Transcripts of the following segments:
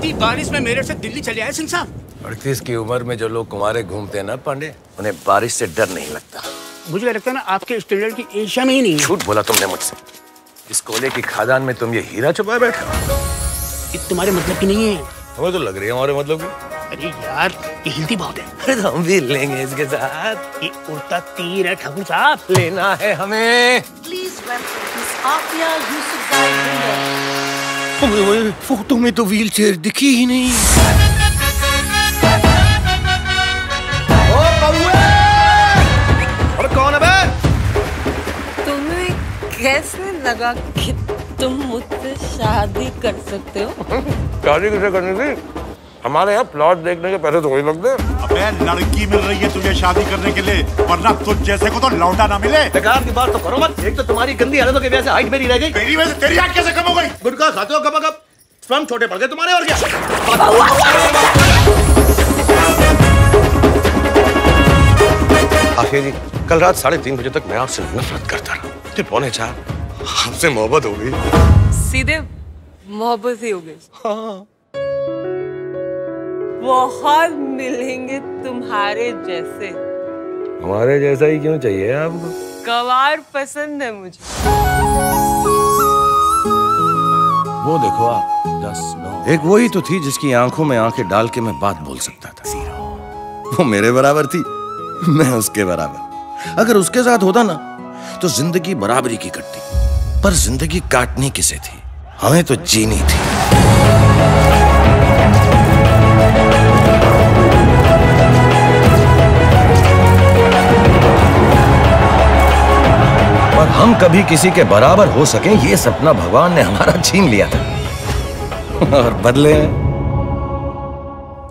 इतनी बारिश में मेरे से दिल्ली चले आए सिंह साहब? 38 की उम्र में जो लोग कुंवारे घूमते हैं ना पांडे, उन्हें बारिश से डर नहीं लगता। मुझे लगता है ना आपके स्टैंडर्ड की एशिया में ही नहीं है। झूठ बोला तुमने मुझसे। इस कोयले की खादान में तुम ये हीरा छुपाए बैठे हो। ये तुम्हारे मतलब की नहीं है। हमें तो लग रही है हमारे मतलब की। अरे यार ये हिलती बहुत है। अरे तो हम भी लेंगे इसके साथ। ये उड़ता तीर है ठाकुर साहब, लेना है हमें। Please welcome Miss Afia Yusufzai Bunder. Photo में तो व्हील चेयर दिखी ही नहीं। ओ कौवे! और कौन है बे? तुम्हें कैसे लगा कि तुम मुझसे शादी कर सकते हो? शादी किसे करनी थी? हमारे यहाँ प्लॉट देखने के पैसे थोड़ी लगते। अबे लड़की मिल रही है तुझे शादी करने के लिए, वरना तुझ जैसे को तो लौटा ना मिले। बेकार की बात तो करो मत। एक तो तुम्हारी गंदी हालतों की वजह से हाइट मेरी रह गई। मेरी वजह से तेरी हाइट कैसे कम हो गई? गुटखा खाते हो कब कब, स्वयं छोटे पड़ गए तुम्हारे। और क्या आखिर जी, कल रात 3:30 बजे तक मैं आपसे नफरत करता रहा। 3:45 आपसे मोहब्बत हो गई। सीधे मोहब्बत ही हो गई। हाँ। बहुत मिलेंगे तुम्हारे जैसे। हमारे जैसा ही क्यों चाहिए आपको? गवार पसंद है मुझे। वो देखो आप, 10-9। एक वही तो थी जिसकी आंखों में आंखें डाल के मैं बात बोल सकता था। वो मेरे बराबर थी, मैं उसके बराबर। अगर उसके साथ होता ना तो जिंदगी बराबरी की कटती। पर जिंदगी काटनी किसे थी? हमें तो जीनी थी। और हम कभी किसी के बराबर हो सकें, ये सपना भगवान ने हमारा छीन लिया था। और बदले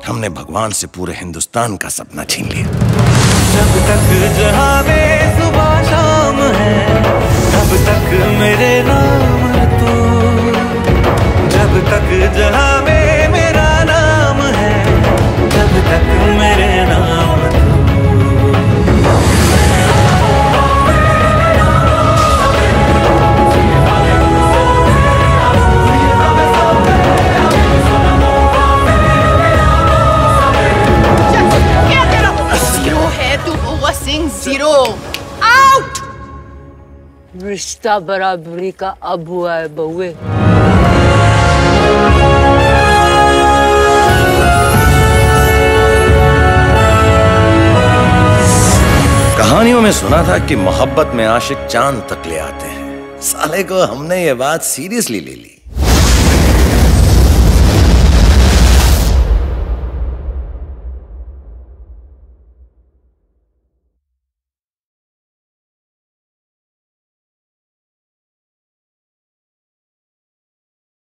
हमने भगवान से पूरे हिंदुस्तान का सपना छीन लिया। जब तक जहां में सुबह शाम है, तब तक मेरे नाम है तू। जब तक जहां में मेरा नाम है, तब तक मेरे नाम है तू। Zero out. रिश्ता बराबरी का अब हुआ है बहुए। कहानियों में सुना था कि मोहब्बत में आशिक चांद तक ले आते हैं। साले को हमने ये बात सीरियसली ले ली।